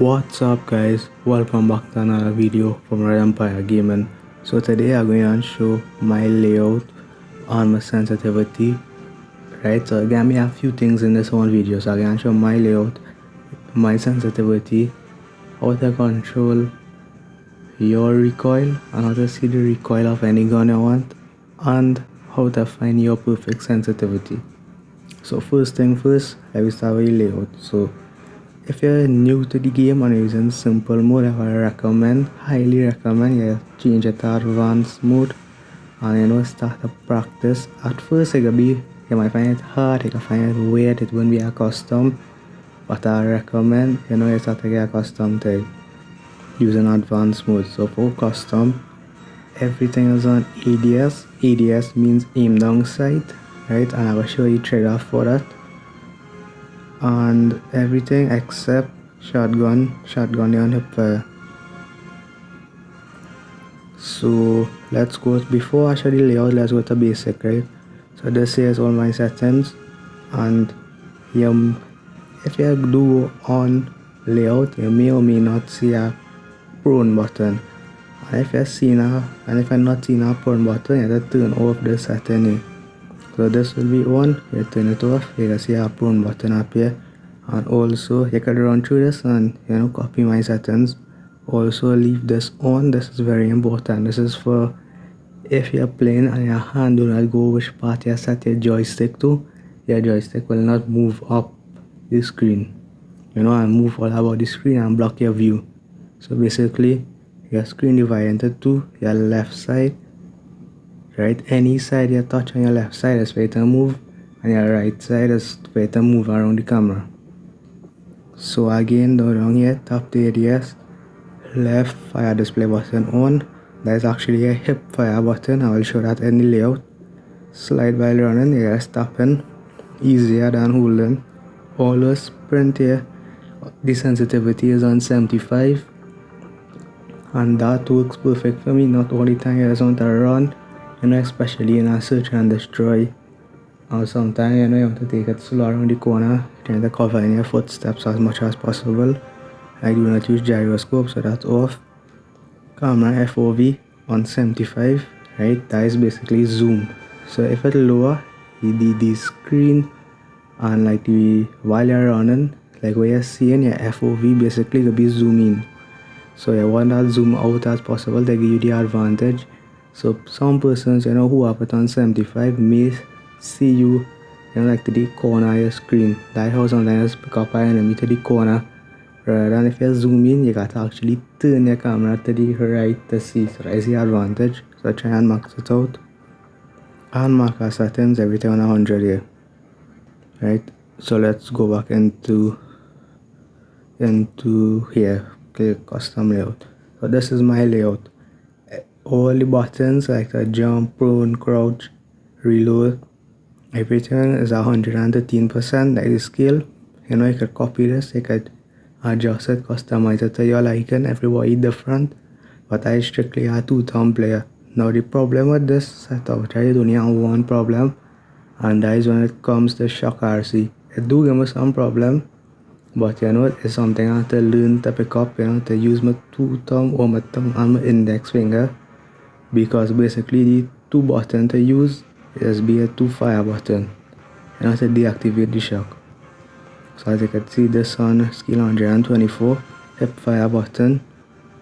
What's up guys, welcome back to another video from Red Empire Gaming. So today I'm going to show my layout on my sensitivity. Right, so again we have a few things in this one video. So I'm going to show my layout, my sensitivity, how to control your recoil and how to see the recoil of any gun you want, and how to find your perfect sensitivity. So first thing first, let me start with layout. So if you're new to the game and using simple mode, I highly recommend you change it to advanced mode and start to practice. At first you might find it hard, you can find it weird, it won't be accustomed, but I recommend you start to get accustomed to using advanced mode. So for custom, everything is on ADS. ADS means aim down sight, right? And I will show you trigger for that. And everything except shotgun on hip fire. So let's go, before I show the layout, let's go to basic, right? So this is all my settings, and if you do on layout, you may or may not see a prone button, and if you're not seeing a prone button, you have to turn off this setting. So this will be on, you turn it off, you can see a prone button up here. And also you can run through this and copy my settings. Also leave this on, this is very important. This is for if you're playing and your hand do not go which part you set your joystick to, your joystick will not move up the screen, and move all about the screen and block your view. So basically your screen divided into two, your left side, right? Any side you touch on your left side is where to move, and your right side is where to move around the camera. So again, down here, top the ADS, left fire display button on. That is actually a hip fire button. I will show that in the layout. Slide while running, you guys tapping, easier than holding. Always sprint here. The sensitivity is on 75, and that works perfect for me. Not all the time you just want to run, especially in a search and destroy. Or sometimes you want to take it slow around the corner, trying to cover in your footsteps as much as possible. I do not use gyroscope, so that's off. Camera FOV on 75, right? That is basically zoom. So if it's lower, the screen and while you're running, like where you're seeing your FOV basically will be zoom in. So you want that zoom out as possible to give you the advantage. So some persons who have it on 75 may see you like to the corner of your screen. That's how sometimes pick up an enemy to the corner, rather than if you zoom in, you got to actually turn your camera to the right to see. So that is the advantage. So try and max it out, and mark our settings, everything on 100 here, right? So let's go back into here, click custom layout. So this is my layout. All the buttons like the jump, prone, crouch, reload, everything is 113%. That is scale. You could copy this, you could adjust it, customize it to your liking. Everybody different, but I strictly a two-thumb player. Now the problem with this setup, I only have one problem, and that is when it comes to shock RC. It do give me some problem, but it's something I have to learn to pick up, to use my two-thumb or my thumb and my index finger, because basically the two buttons to use is be a two fire button, to deactivate the shock. So as you can see, this on skill 124, hip fire button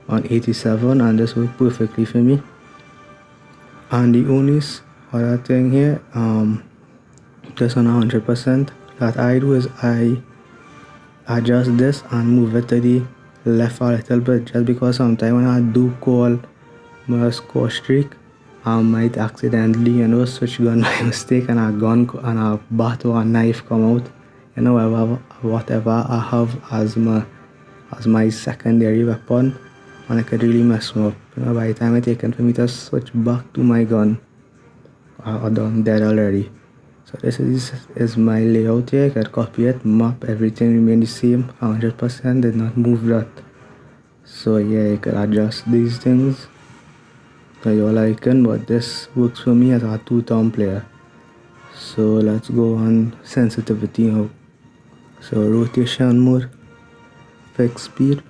on 87, and this works perfectly for me. And the only other thing here, just on 100%, that I do is I adjust this and move it to the left a little bit, just because sometimes when I do call my score streak, I might accidentally switch gun by mistake, and a bat or a knife come out, whatever I have as my secondary weapon, and it could really mess me up. By the time it taken for me to switch back to my gun, I'm done dead already. So this is my layout here. I can copy it, map, everything remain the same, 100%, did not move that. So yeah, you can adjust these things to your liking, but this works for me as a two-thumb player. So let's go on sensitivity now. So rotation mode, fixed speed,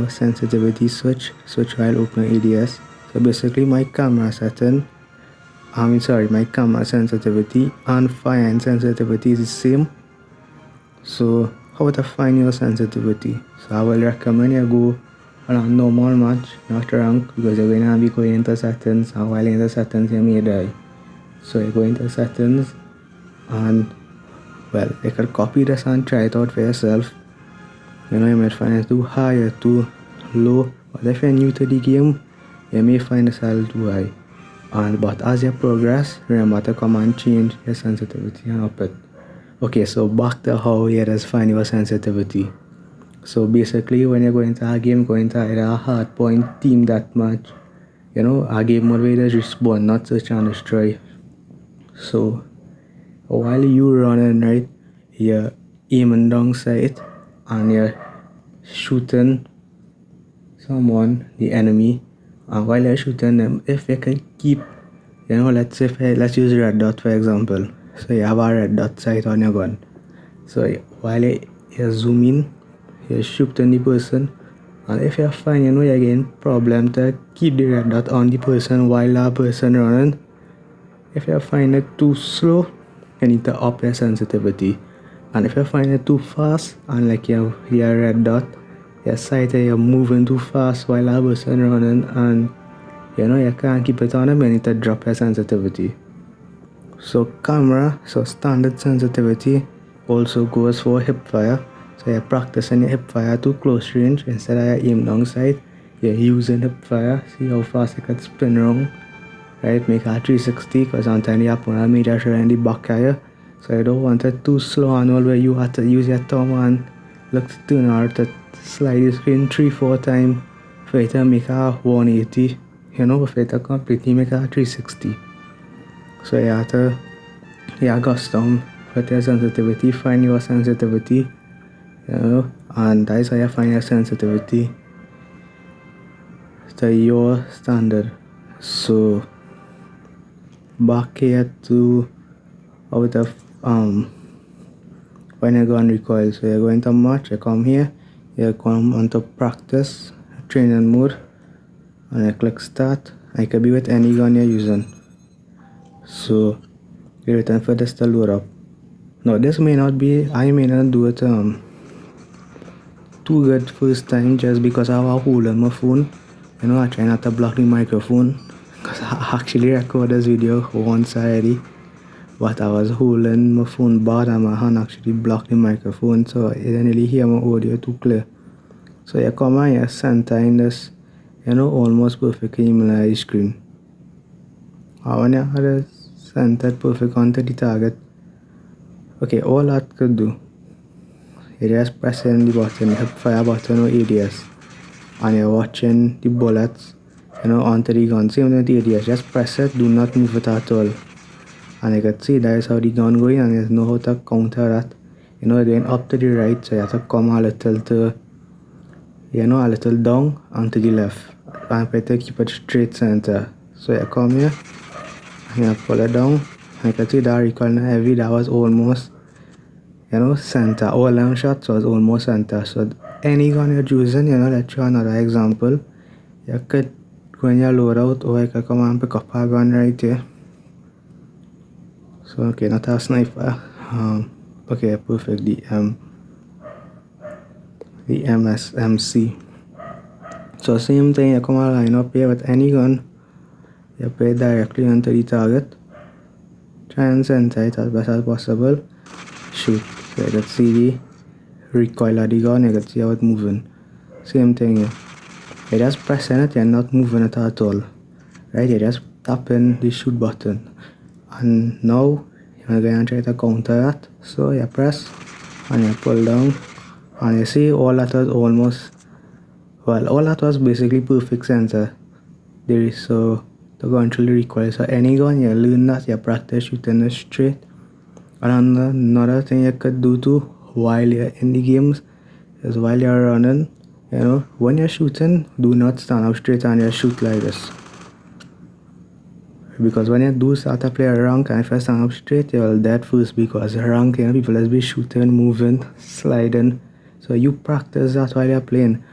sensitivity switch while opening ADS. So basically my camera setting, my camera sensitivity and fire sensitivity is the same. So how to find your sensitivity? So I will recommend you go on a normal match, not rank, because you're going to be going into settings, and while in the settings you may die. So you go into settings and you can copy this and try it out for yourself. You might find it too high or too low, but if you're new to the game, you may find it a little too high. But as you progress, remember to come and change your sensitivity and up it. Okay, so back to how you just find your sensitivity. So basically, when you're going to a game, going to either a hard point, team deathmatch, a game mode where you just respond, not search and destroy. So while you running, right, you're aiming down sight and you're shooting someone, the enemy, and while you're shooting them, if you can keep, let's use red dot for example. So you have a red dot sight on your gun. So while you zoom in, you're shooting the person, and if you find you're getting problem to keep the red dot on the person while that person running, if you find it too slow, you need to up your sensitivity. And if you find it too fast and like your red dot, your sight you're moving too fast while that person running, and you can't keep it on them, you need to drop your sensitivity. So standard sensitivity also goes for hip fire. So you're practicing your hip fire to close range instead of your aim down sight. You're using hip fire, see how fast you can spin around, right? Make a 360 because sometimes the opponent may just run in the back of you. So you don't want it too slow and all where you have to use your thumb and look to turn out to slide the screen 3-4 times for it to make a 180, for it to completely make a 360. So you have to custom with your sensitivity, find your sensitivity, and that's how you find your sensitivity to your standard. So back here to out of when you go on recoil. So you're going to match, you come here, you come onto practice, training mode, and you click start. I could be with any gun you're using. So you return for this to load up. Now this I may not do it too good first time just because I have a hole in my phone. I try not to block the microphone because I actually recorded this video once already, but I was holding my phone bad and my hand actually blocked the microphone, so you didn't really hear my audio too clear. So you come and you center in this, almost perfectly in the screen. And when you have it centered perfect onto the target, okay, all that could do, you just press in the button, the hip fire button or ADS, and you're watching the bullets, onto the gun. Same with the ADS, just press it, do not move it at all. And you can see that is how the gun going, and you know how to counter that. Going up to the right, so you have to come a little to, a little down and to the left. And try to keep it straight center. So you come here, and you pull it down. And you can see that recoil heavy, that was almost, center. All them shots was almost center. So any gun you're using, let's show another example. You could go in your loadout, or you could come and pick up a gun right here. So okay, not a sniper. Okay, perfect. The MSMC. So same thing, you come and line up here with any gun. You put it directly onto the target. Try and center it as best as possible. Shoot. So you can see the recoil of the gun. You can see how it's moving. Same thing here. You're just pressing it. You're not moving it at all. Right? You're just tapping the shoot button. And now you're going to try to counter that. So you press and you pull down, and you see all that was basically perfect center. There is so to control the recoil. So any gun you learn that, you practice shooting it straight. And another thing you could do too while you're in the games is while you're running, when you're shooting, do not stand up straight and you shoot like this. Because when you do start to play a rank and if you stand up straight, you'll dead first, because rank, people will be shooting, moving, sliding. So you practice that while you're playing.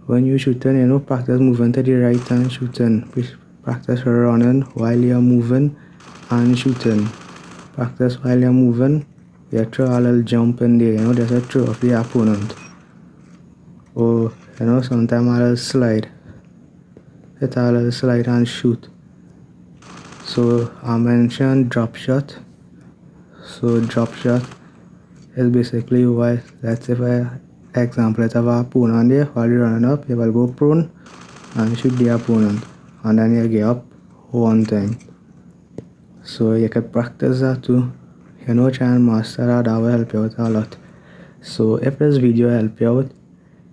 When you're shooting, you know, practice moving to the right and shooting. Practice running while you're moving and shooting. Practice while you're moving. You throw a little jump in there, you know, just a throw of the opponent. Or, you know, sometimes a little slide. Hit a little slide and shoot. So I mentioned drop shot. So drop shot is basically why, let's say for example, let's have an opponent there. While you're running up, you will go prone and shoot the opponent, and then you get up one time. So you can practice that too. You know, try and master that will help you out a lot. So if this video helped you out,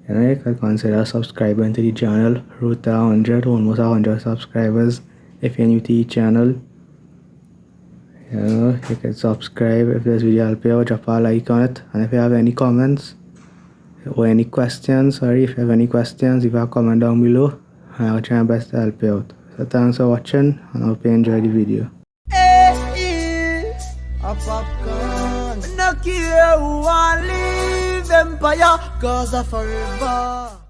you know, you can consider subscribing to the channel. Road to 100, almost 100 subscribers. If you're new to the channel, you know, you can subscribe. If this video helped you out, drop a like on it. And if you have any comments or any questions, if you have any questions, leave a comment down below and I'll try my best to help you out. So thanks for watching, and I hope you enjoy the video. Hey, a popcorn. No care who want leave empire, cause I forever.